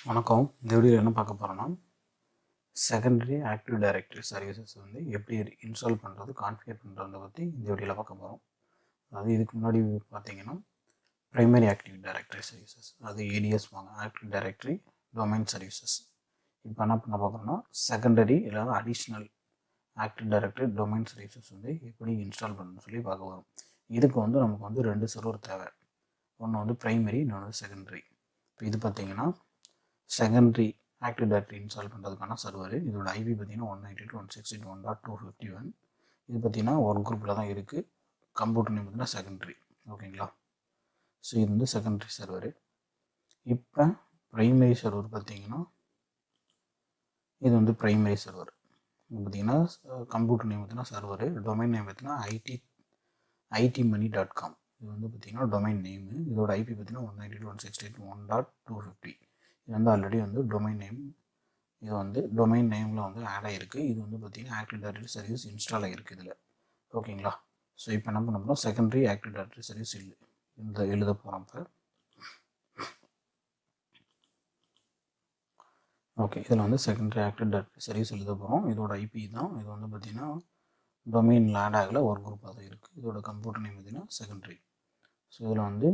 வணக்கம். இந்த வீடியோவில் என்ன பார்க்க போகிறோன்னா, செகண்டரி ஆக்டிவ் டைரக்டரி சர்வீசஸ் வந்து எப்படி இன்ஸ்டால் பண்ணுறது, கான்ஃபிகர் பண்ணுறதை பற்றி இந்த வீடியோவில் பார்க்க போகிறோம். அதாவது இதுக்கு முன்னாடி பார்த்தீங்கன்னா, ப்ரைமரி ஆக்டிவ் டைரக்டரி சர்வீசஸ், அது ஏடிஎஸ் வாங்க, ஆக்டிவ் டைரக்டரி டொமைன் சர்வீசஸ். இப்போ என்ன பண்ண பார்க்குறோன்னா, செகண்டரி இல்லைனா additional active directory domain services வந்து எப்படி இன்ஸ்டால் பண்ணணும்னு சொல்லி பார்க்க வரும். இதுக்கு வந்து நமக்கு வந்து 2 சர்வர் தேவை. ஒன்று வந்து ப்ரைமரி, இன்னொன்று செகண்டரி. இப்போ இது பார்த்தீங்கன்னா செகண்டரி ஆக்டிவ் டைரக்டரி இன்ஸ்டால் பண்ணுறதுக்கான சர்வர். இதோட ஐபி பார்த்தீங்கன்னா 192.168.1.251. இது பார்த்தீங்கன்னா ஒர்க் குரூப்பில் தான் இருக்குது. கம்ப்யூட்டர் நேம் பார்த்தீங்கன்னா செகண்டரி. ஓகேங்களா? ஸோ இது வந்து செகண்டரி சர்வர். இப்போ ப்ரைமரி சர்வர் பார்த்தீங்கன்னா இது வந்து ப்ரைமரி சர்வர். இது பார்த்தீங்கன்னா கம்ப்யூட்டர் நேம் பார்த்தீங்கன்னா சர்வர், டொமைன் நேம் பார்த்தீங்கன்னா ITTamilan.com. இது வந்து பார்த்தீங்கன்னா டொமைன் நேமு. இதோட ஐபி பார்த்தீங்கன்னா 192.168.1.250. இது வந்து ஆல்ரெடி வந்து டொமைன் நேம். இது வந்து டொமைன் நேமில் வந்து ஆட் ஆகிருக்கு. இது வந்து பார்த்திங்கன்னா ஆக்டிவ் டைரக்டரி சர்வீஸ் இன்ஸ்டால் ஆகிருக்கு இதில். ஓகேங்களா? ஸோ இப்போ என்ன பண்ண போகிறோம், செகண்டரி ஆக்டிவ் டைரக்டரி சர்வீஸ் இந்த எழுத போகிறோம். இப்போ ஓகே, இதில் வந்து செகண்டரி ஆக்டிவ் டைரக்டரி சர்வீஸ் எழுத போகிறோம். இதோட ஐபி தான். இது வந்து பார்த்திங்கன்னா டொமைனில் ஆட் ஆகலை, ஒரு குரூப்பாக தான் இருக்குது. இதோட கம்ப்யூட்டர் நேம் பார்த்திங்கன்னா செகண்டரி. ஸோ இதில் வந்து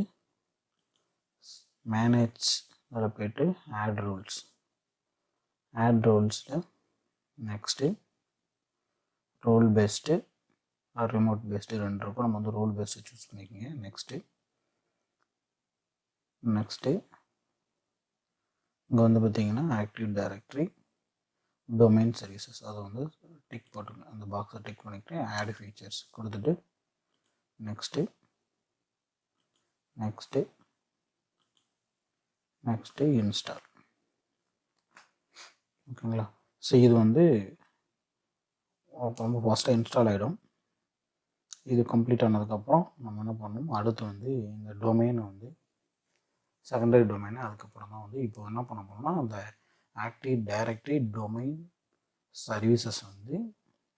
மேனேஜ் அதில் போய்ட்டு ஆட் ரோல்ஸில் next role based or remote based 2 இருக்கும். நம்ம வந்து ரோல் பேஸ்டு சூஸ் பண்ணிக்கோங்க. நெக்ஸ்ட்டு இங்கே வந்து பார்த்திங்கன்னா ஆக்டிவ் டைரக்டரி டொமைன் சர்வீசஸ் அதை வந்து டிக் போட்டுங்க. அந்த பாக்ஸை டிக் பண்ணிக்கிட்டு ஆட் ஃபீச்சர்ஸ் கொடுத்துட்டு நெக்ஸ்ட்டு இன்ஸ்டால். ஓகேங்களா? ஸோ இது வந்து ரொம்ப ஃபாஸ்ட்டாக இன்ஸ்டால் ஆகிடும். இது கம்ப்ளீட் ஆனதுக்கப்புறம் நம்ம என்ன பண்ணணும், அடுத்து வந்து இந்த டொமைனை வந்து செகண்டரி டொமைனை அதுக்கப்புறம் தான் வந்து இப்போ என்ன பண்ண போகிறோம்னா, அந்த ஆக்டிவ் டைரக்டரி டொமைன் சர்வீசஸ் வந்து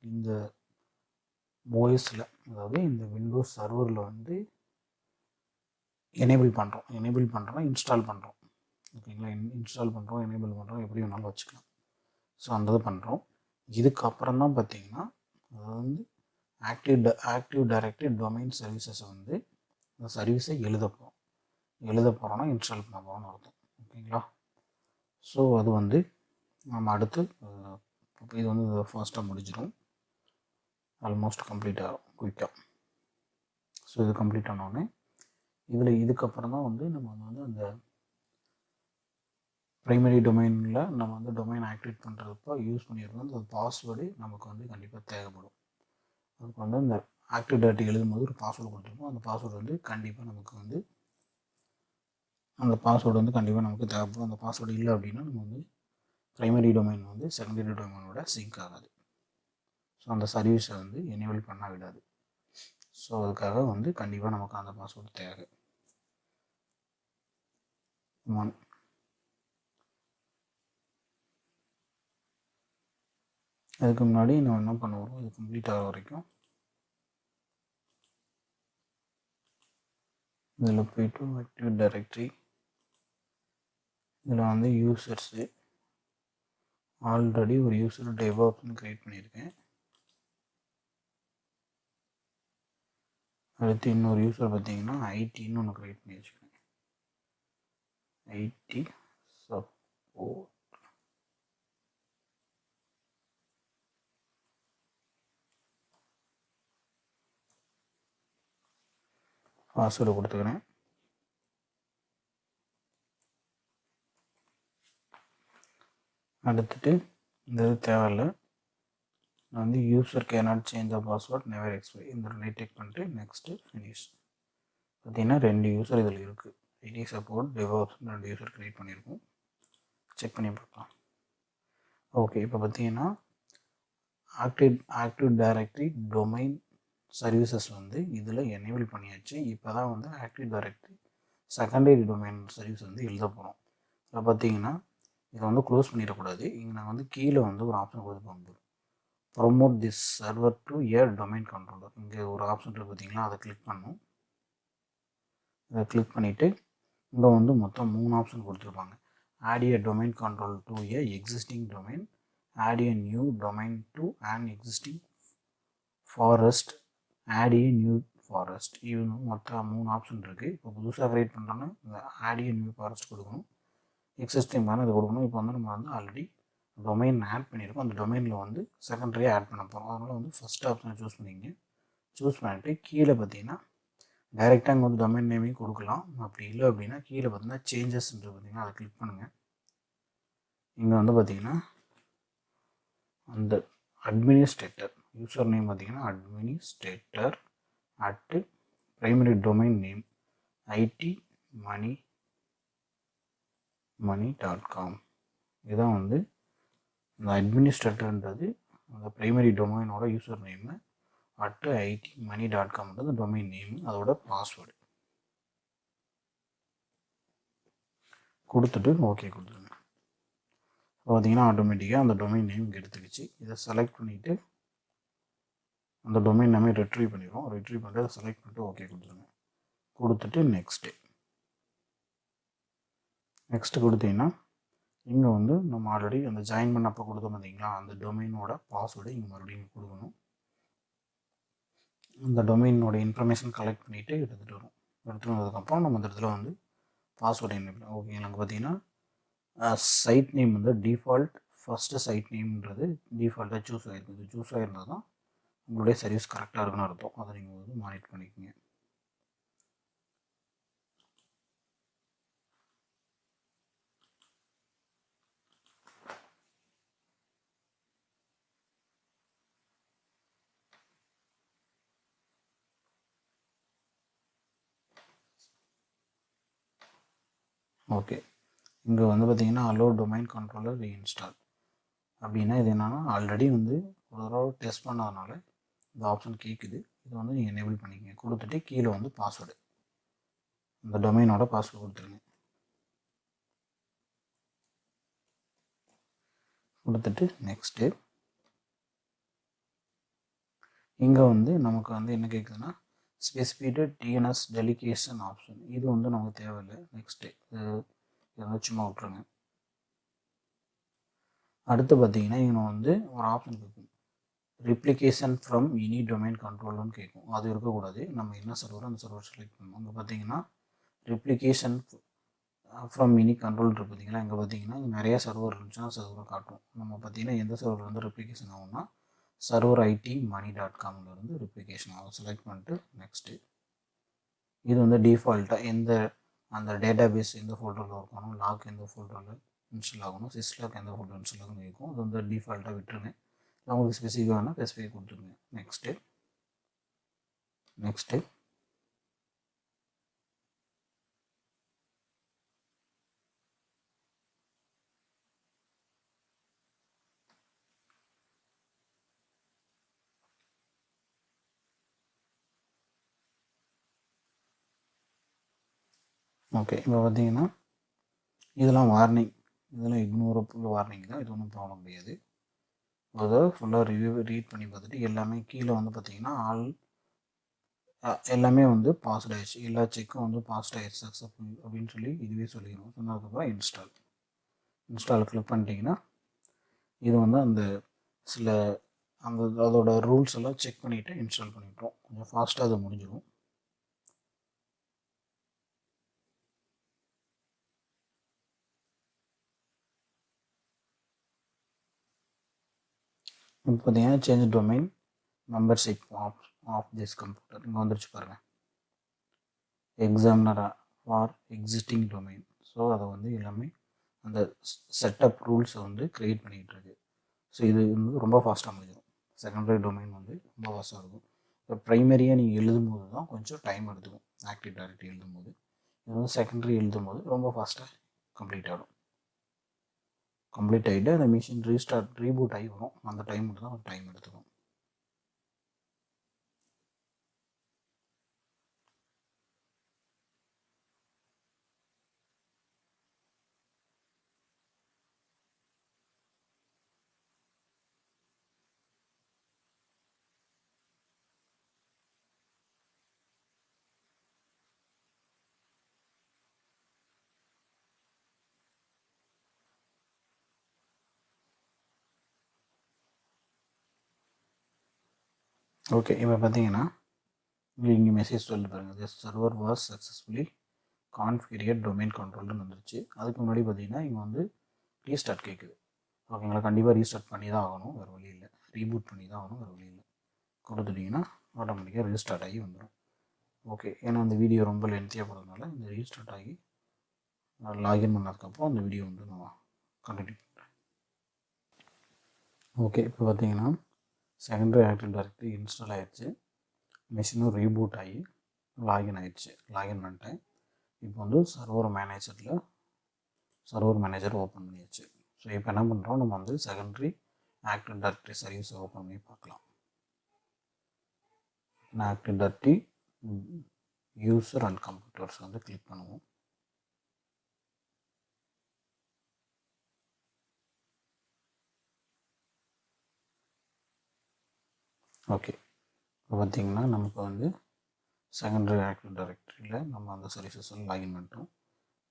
இந்த ஓஎஸில், அதாவது இந்த விண்டோஸ் சர்வரில் வந்து எனேபிள் பண்ணுறோம், இன்ஸ்டால் பண்ணுறோம். ஓகேங்களா? இன்ஸ்டால் பண்ணுறோம், எனேபிள் பண்ணுறோம், எப்படி வேணாலும் வச்சுக்கலாம். ஸோ அந்த இது பண்ணுறோம். இதுக்கப்புறம் தான் பார்த்திங்கன்னா, அதாவது வந்து ஆக்டிவ் டைரக்டரி டொமைன் சர்வீசஸை வந்து இந்த சர்வீஸை எழுத போகிறோன்னா இன்ஸ்டால் பண்ண போகிறோம்னு அர்த்தம். ஓகேங்களா? ஸோ அது வந்து நம்ம அடுத்து இது வந்து ஃபாஸ்ட்டாக முடிஞ்சிடும். ஆல்மோஸ்ட் கம்ப்ளீட் ஆகும் குயிக்காக. ஸோ இது கம்ப்ளீட் ஆனோடனே இதுக்கப்புறம் தான் வந்து நம்ம வந்து அந்த ப்ரைமரி டொமைனில் நம்ம வந்து டொமைன் ஆக்டிவேட் பண்ணுறப்போ யூஸ் பண்ணியிருக்கோம். அந்த பாஸ்வேர்டு நமக்கு வந்து கண்டிப்பாக தேவைப்படும். அதுக்கு வந்து அந்த ஆக்டிவ் டைரக்டரி எழுதும்போது ஒரு பாஸ்வேர்டு கொடுத்துருப்போம். அந்த பாஸ்வேர்டு வந்து கண்டிப்பாக நமக்கு தேவைப்படும். அந்த பாஸ்வேர்டு இல்லை அப்படின்னா நம்ம வந்து ப்ரைமரி டொமைன் வந்து செகண்டரி டொமைனோட சிங்க் ஆகாது. ஸோ அந்த சர்வீஸை வந்து எனேபிள் பண்ண விடாது. ஸோ அதுக்காக வந்து கண்டிப்பாக நமக்கு அந்த பாஸ்வேர்டு தேவை. அதுக்கு முன்னாடி நம்ம என்ன பண்ணுவோம், இது கம்ப்ளீட் ஆகிற வரைக்கும் இதில் போய்ட்டு ஆக்டிவ் டைரக்டரி இதில் வந்து யூசர்ஸு ஆல்ரெடி ஒரு யூசர் டெவாப்ஸ்னு க்ரியேட் பண்ணியிருக்கேன். அடுத்து இன்னொரு யூசர் பார்த்தீங்கன்னா ஐடின்னு ஒன்று க்ரியேட் பண்ணி வச்சுக்கிறேன். ID support. பாஸ்வேர்டு கொடுத்துக்கிறேன். அடுத்துட்டு இந்த இது தேவையில்லை, நான் வந்து user cannot change the password never expiry இந்த ரைட் பண்ணிட்டு நெக்ஸ்ட்டு ஃபினிஷ். பார்த்தீங்கன்னா 2 யூசர் இதில் இருக்குது. ID support DevOps 2 user create பண்ணியிருக்கோம். செக் பண்ணி பார்க்கலாம். ஓகே, இப்போ பார்த்தீங்கன்னா ஆக்டிவ் டைரக்டரி டொமைன் சர்வீசஸ் வந்து இதில் எனேபிள் பண்ணியாச்சு. இப்போ தான் வந்து active directory secondary domain service வந்து எழுத போகிறோம். இப்போ பார்த்தீங்கன்னா இதை வந்து க்ளோஸ் பண்ணிடக்கூடாது. இங்கே நான் வந்து கீழே வந்து ஒரு ஆப்ஷன் கொடுத்துருப்பாங்க, promote this server to air domain controller. இங்கே ஒரு ஆப்ஷன் இருக்குது பார்த்தீங்களா, அதை கிளிக் பண்ணணும். அதை கிளிக் பண்ணிவிட்டு இங்கே வந்து மொத்தம் 3 ஆப்ஷன் கொடுத்துருப்பாங்க. add a domain control to a existing domain, add a new domain to an existing forest, add a new forest. இது மொத்தம் 3 ஆப்ஷன் இருக்குது. இப்போ புதுசாக க்ரியேட் பண்ணுறோன்னா இந்த add a new forest கொடுக்கணும், எக்ஸிஸ்டிங் மேலே இது கொடுக்கணும். இப்போ வந்து நம்ம வந்து ஆல்ரெடி டொமைன் ஆட் பண்ணியிருக்கோம், அந்த டொமைனில் வந்து செகண்டரியாக ஆட் பண்ண போகிறோம். அதனால் வந்து ஃபஸ்ட் ஆப்ஷனை சூஸ் பண்ணிங்க. சூஸ் பண்ணிவிட்டு கீழே பார்த்தீங்கன்னா டைரெக்டாக இங்கே வந்து டொமைன் நேமையும் கொடுக்கலாம். அப்படி இல்லை அப்படின்னா கீழே பார்த்தீங்கன்னா சேஞ்சஸ்ன்றது பார்த்தீங்கன்னா அதை கிளிக் பண்ணுங்கள். இங்கே வந்து பார்த்தீங்கன்னா அந்த அட்மினிஸ்ட்ரேட்டர் யூசர் நேம் பார்த்தீங்கன்னா administrator at primary domain name ITTamilan.com. இதுதான் வந்து இந்த அட்மினிஸ்ட்ரேட்டர்ன்றது அந்த ப்ரைமரி டொமைனோட யூசர் நேமு, அட்டு ITTamilan.comன்றது டொமைன் நேமு, அதோட பாஸ்வேர்டு கொடுத்துட்டு ஓகே கொடுத்துருங்க. பார்த்தீங்கன்னா ஆட்டோமேட்டிக்காக அந்த டொமைன் நேம் இங்கே எடுத்துக்கிச்சு. இதை செலக்ட் பண்ணிவிட்டு அந்த டொமைன் நேமே ரிட்ரீவ் பண்ணிடுவோம். ரிட்ரீவ் பண்ணிட்டு அதை செலக்ட் பண்ணிட்டு ஓகே கொடுத்துருங்க. கொடுத்துட்டு நெக்ஸ்ட்டு கொடுத்தீங்கன்னா இங்கே வந்து நம்ம ஆல்ரெடி அந்த ஜாயின் பண்ணப்போ கொடுத்தோம் பார்த்தீங்களா, அந்த டொமைனோட பாஸ்வேர்டு இங்கே மறுபடியும் கொடுக்கணும். அந்த டொமைனோட இன்ஃபர்மேஷன் கலெக்ட் பண்ணிவிட்டு எடுத்துகிட்டு வந்ததுக்கப்புறம் நம்ம அந்த இடத்துல வந்து பாஸ்வேர்டு என்ன ஓகேங்களா. அங்கே பார்த்தீங்கன்னா சைட் நேம் வந்து டிஃபால்ட் ஃபஸ்ட்டு சைட் நேம்ன்றது டிஃபால்ட்டாக சூஸ் ஆகிருக்குது. சூஸ் ஆகிருந்தால் தான் உங்களுடைய சர்வீஸ் கரெக்டாக இருக்குன்னு அர்த்தம். அதை நீங்கள் வந்து மானிட்டர் பண்ணிக்கோங்க. ஓகே, இங்கே வந்து பார்த்தீங்கன்னா அலோ டொமைன் கண்ட்ரோலர் ரீஇன்ஸ்டால் அப்படின்னா இது என்னென்னா ஆல்ரெடி வந்து ஒரு தடவை டெஸ்ட் பண்ணாதனால இந்த ஆப்ஷன் கேட்குது. இதை வந்து நீங்கள் எனேபிள் பண்ணிக்கங்க. கொடுத்துட்டு கீழே வந்து பாஸ்வேர்டு இந்த டொமைனோட பாஸ்வேர்டு கொடுத்துருங்க. கொடுத்துட்டு நெக்ஸ்ட்டு இங்கே வந்து நமக்கு வந்து என்ன கேட்குதுன்னா ஸ்பெசிஃபைடு டிஎன்எஸ் டெலிகேஷன் ஆப்ஷன். இது வந்து நமக்கு தேவையில்லை. நெக்ஸ்ட்டு இதை வந்து சும்மா விட்ருங்க. அடுத்து பார்த்தீங்கன்னா இங்கே வந்து ஒரு ஆப்ஷன் கேட்கும், ரிப்ளிகேஷன் ஃப்ரம் எனி டொமைன் கண்ட்ரோல்னு கேட்கும். அது இருக்கக்கூடாது. நம்ம என்ன சர்வரோ அந்த சர்வர் செலக்ட் பண்ணணும். அங்கே பார்த்தீங்கன்னா ரிப்ளிகேஷன் ஃப்ரம் எனி கண்ட்ரோல் இருக்குது பார்த்தீங்களா. இங்கே பார்த்தீங்கன்னா நிறைய சர்வர் இருந்துச்சுன்னா சர்வரை காட்டும். நம்ம பார்த்தீங்கன்னா எந்த சர்வர் வந்து ரிப்ளிகேஷன் ஆகும்னா சர்வர் ITTamilan.comலேருந்து ரிப்ளிகேஷன் ஆகும். செலக்ட் பண்ணிட்டு நெக்ஸ்ட்டு இது வந்து டிஃபால்ட்டாக எந்த அந்த டேட்டா பேஸ் எந்த ஃபோல்டரில் இருக்கணும், லாக் எந்த ஃபோல்டரில் இன்ஸ்டால் ஆகணும், சிஸ்லாக் எந்த ஃபோல்டர் இன்ஸ்டால் ஆகணும் இருக்கும். அது வந்து டிஃபால்ட்டாக விட்டுருங்க. உங்களுக்கு ஸ்பெசிஃபிக்கான ஸ்பெசிஃபை கொடுத்துருங்க. நெக்ஸ்ட்டு ஓகே, இப்போ பார்த்தீங்கன்னா இதெல்லாம் வார்னிங், இதெல்லாம் இக்னோரபிள் வார்னிங் தான். இது ஒன்றும் ப்ராப்ளம் கிடையாது. அதை ஃபுல்லாக ரீட் பண்ணி பார்த்துட்டு எல்லாமே கீழே வந்து பார்த்தீங்கன்னா எல்லாமே வந்து பாஸ்ட் ஆகிடுச்சு. எல்லா செக்கும் வந்து பாஸ்ட் ஆகிடுச்சு சக்ஸஸ்ஃபுல் அப்படின்னு சொல்லி இதுவே சொல்லிடுவோம். சொன்னதுக்கப்புறம் இன்ஸ்டால் கிளிக் பண்ணிட்டீங்கன்னா இது வந்து அந்த சில அதோட ரூல்ஸ் எல்லாம் செக் பண்ணிவிட்டு இன்ஸ்டால் பண்ணிவிட்டோம். கொஞ்சம் ஃபாஸ்ட்டாக அது முடிஞ்சிடும். இப்போ பார்த்தீங்கன்னா change domain membership of this computer இங்கே வந்துருச்சு பாருங்கள். Examiner for existing domain. So அதை வந்து எல்லாமே அந்த செட்டப் ரூல்ஸை வந்து க்ரியேட் பண்ணிகிட்டு இருக்கு. ஸோ இது வந்து ரொம்ப ஃபாஸ்ட்டாக முடிஞ்சிடும். செகண்டரி டொமைன் வந்து ரொம்ப ஃபாஸ்ட்டாக இருக்கும். இப்போ ப்ரைமரியாக நீங்கள் எழுதும்போது தான் கொஞ்சம் டைம் எடுத்துக்கும். ஆக்டிவ் டைரக்டரி எழுதும்போது இது வந்து செகண்டரி எழுதும்போது ரொம்ப ஃபாஸ்ட்டாக கம்ப்ளீட் ஆகிடும். கம்ப்ளீட் ஆகிட்டு அந்த மிஷின் ரீபூட் ஆகி வரும். அந்த டைம் மட்டும் தான் டைம் எடுத்துக்கும். ஓகே, இப்போ பார்த்தீங்கன்னா இங்கே மெசேஜ் சொல்லிட்டு பாருங்கள், this server was successfully configure domain கண்ட்ரோல்னு வந்துருச்சு. அதுக்கு முன்னாடி பார்த்தீங்கன்னா இங்கே வந்து ரீஸ்டார்ட் கேட்குது. ஓகேங்களா, கண்டிப்பாக ரீஸ்டார்ட் பண்ணி தான் ஆகணும், வேறு வழி இல்லை. ரீபூட் பண்ணி தான் ஆகணும், வேறு வழி இல்லை. கொடுத்துட்டிங்கன்னா ஆட்டோமேட்டிக்காக ரீஸ்டார்ட் ஆகி வந்துடும். ஓகே, ஏன்னா அந்த வீடியோ ரொம்ப லென்த்தியாக போகிறதுனால இந்த ரீஸ்டார்ட் ஆகி லாகின் பண்ணதுக்கப்புறம் அந்த வீடியோ வந்து நான் கண்டினியூ பண்ணுறேன். ஓகே, இப்போ பார்த்தீங்கன்னா செகண்டரி ஆக்டிவ் டைரக்டரி இன்ஸ்டால் ஆகிடுச்சு. மிஷினும் ரீபூட் ஆகி லாகின் ஆகிடுச்சு. லாகின் பண்ணிட்டேன். இப்போ வந்து சர்வர் மேனேஜர் ஓப்பன் பண்ணியாச்சு. ஸோ இப்போ என்ன பண்ணுறோம், நம்ம வந்து செகண்டரி ஆக்டிவ் டைரக்டரி சர்வீஸை ஓப்பன் பண்ணி பார்க்கலாம். Active directory user and computers வந்து கிளிக் பண்ணுவோம். ஓகே, இப்போ பார்த்திங்கன்னா நமக்கு வந்து செகண்டரி ஆக்டிவ் டைரக்டரியில் நம்ம அந்த சர்வீசஸ் வந்து லாகின் பண்ணிட்டோம்.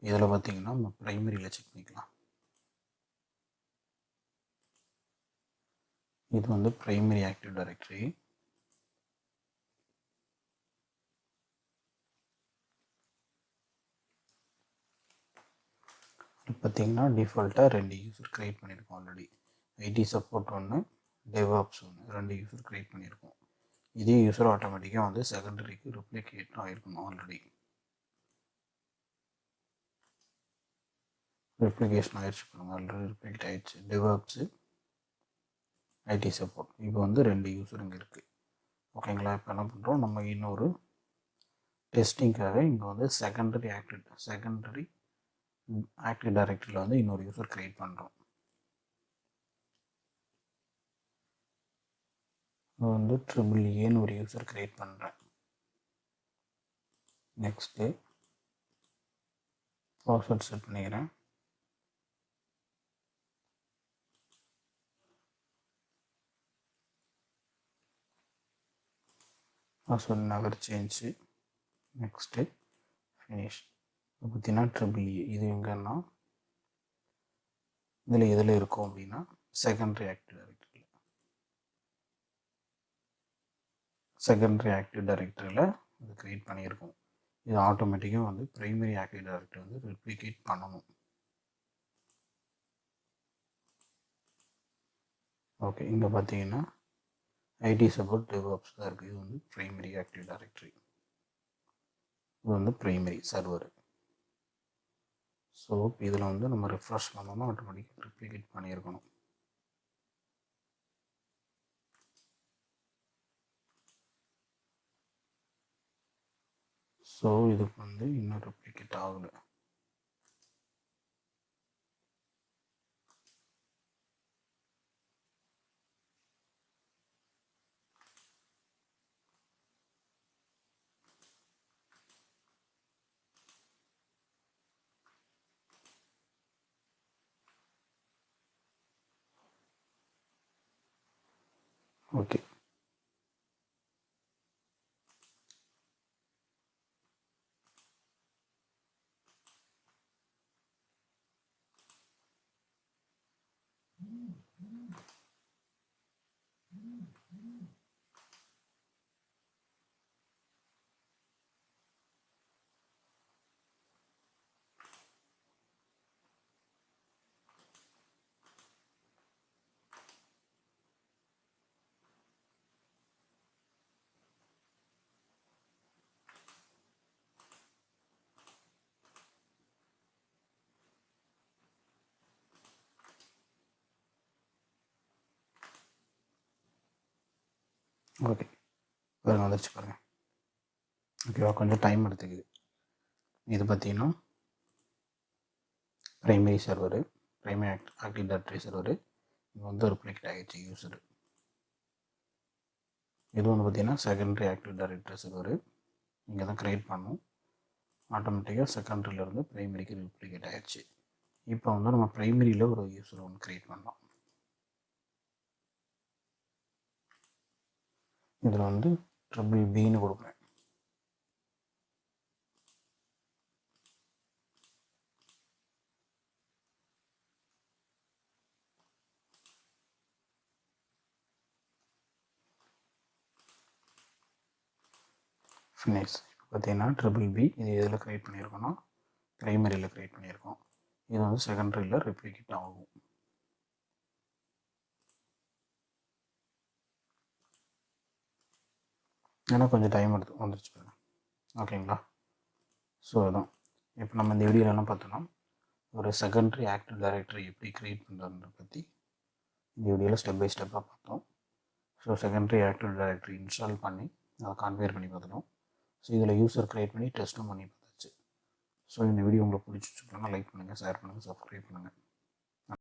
இதில் பார்த்திங்கன்னா நம்ம ப்ரைமரியில் செக் பண்ணிக்கலாம். இது வந்து ப்ரைமரி ஆக்டிவ் டைரக்டரி. பார்த்திங்கன்னா டிஃபால்ட்டாக 2 யூசர் க்ரியேட் பண்ணியிருக்கோம் already. ID support 1, DevOps 1, 2 user create பண்ணியிருக்கோம். இதே யூசர் ஆட்டோமேட்டிக்காக வந்து செகண்டரிக்கு ரிப்ளிகேட் ஆகிருக்கணும். ஆல்ரெடி ரிப்ளிகேஷன் ஆகிடுச்சு பாருங்கள், ஆல்ரெடி ரிப்ளிகேட் ஆகிடுச்சு. டெவாப்ஸு, ஐடி சப்போர்ட், இப்போ வந்து 2 யூசர் இங்கே இருக்குது. ஓகேங்களா, இப்போ என்ன பண்ணுறோம், நம்ம இன்னொரு டெஸ்டிங்காக இங்கே வந்து செகண்டரி ஆக்டிவ் டைரக்டரியில் வந்து இன்னொரு யூசர் க்ரியேட் பண்ணுறோம். வந்து AAAன்னு ஒரு யூசர் க்ரியேட் பண்ணுறேன். நெக்ஸ்ட்டு பாஸ்வேர்ட் செட் பண்ணிக்கிறேன். பாஸ்வேர்ட் நகர் சேஞ்சு. Next finish. இப்போ பார்த்தீங்கன்னா AAA இது எங்கன்னா இதில் எதில் இருக்கும் அப்படின்னா செகண்டரி ஆக்டிவ் டைரக்டரியில் இது க்ரியேட் பண்ணியிருக்கோம். இது ஆட்டோமேட்டிக்காக வந்து ப்ரைமரி ஆக்டிவ் டைரக்டரி வந்து ரெப்ளிகேட் பண்ணணும். ஓகே, இங்கே பார்த்தீங்கன்னா ஐடி சப்போர்ட் டெவாப்ஸ் தான் இருக்குது. இது வந்து ப்ரைமரி ஆக்டிவ் டைரக்டரி, இது வந்து ப்ரைமரி சர்வர். ஸோ இதில் வந்து நம்ம ரெஃப்ரெஷ் பண்ணோம்னா ஆட்டோமேட்டிக்காக ரெப்ளிகேட் பண்ணியிருக்கணும். ஸோ இதுக்கு வந்து இன்னும் ரெப்ளிகேட் ஆகலை. ஓகே, ஓகே, பாருங்கள் வந்துருச்சு பாருங்கள். ஓகேவா, கொஞ்சம் டைம் எடுத்துக்குது. இது பார்த்தீங்கன்னா primary server, primary active directory server. இது வந்து ரிப்ளிகேட் ஆகிடுச்சு யூசர். இது வந்து பார்த்திங்கன்னா செகண்டரி ஆக்டிவ் டைரக்டரி சர்வரு. இங்கே தான் க்ரியேட் பண்ணணும். ஆட்டோமேட்டிக்காக செகண்டரியிலேருந்து ப்ரைமரிக்கு ரிப்ளிகேட் ஆகிடுச்சு. இப்போ வந்து நம்ம ப்ரைமரியில் ஒரு யூசர் ஒன்று க்ரியேட் பண்ணலாம். இதில் வந்து BBன்னு கொடுக்குறேன். ஃபினிஷ். இப்போ பார்த்தீங்கன்னா ட்ரிபிள் பி இது எதில் க்ரியேட் பண்ணியிருக்கோன்னா ப்ரைமரியில் க்ரியேட் பண்ணியிருக்கோம். இது வந்து செகண்டரியில் ரெப்ளிகேட் ஆகும். ஏன்னா கொஞ்சம் டைம் எடுத்து வந்துருச்சு பாருங்க. ஓகேங்களா? ஸோ அதான் இப்போ நம்ம இந்த வீடியோலாம் பார்த்தோன்னா ஒரு செகண்டரி ஆக்டிவ் டைரக்டரி எப்படி க்ரியேட் பண்ணுறதுன்ற பற்றி இந்த வீடியோவில் ஸ்டெப் பை ஸ்டெப்பாக பார்த்தோம். So secondary active directory install பண்ணி அதை கான்ஃபிகர் பண்ணி பார்த்துட்டோம். ஸோ இதில் யூசர் க்ரியேட் பண்ணி டெஸ்ட்டும் பண்ணி பார்த்தாச்சு. ஸோ இந்த வீடியோ உங்களுக்கு பிடிச்சிருச்சுன்னா லைக் பண்ணுங்கள், ஷேர் பண்ணுங்கள், சப்ஸ்கிரைப் பண்ணுங்கள்.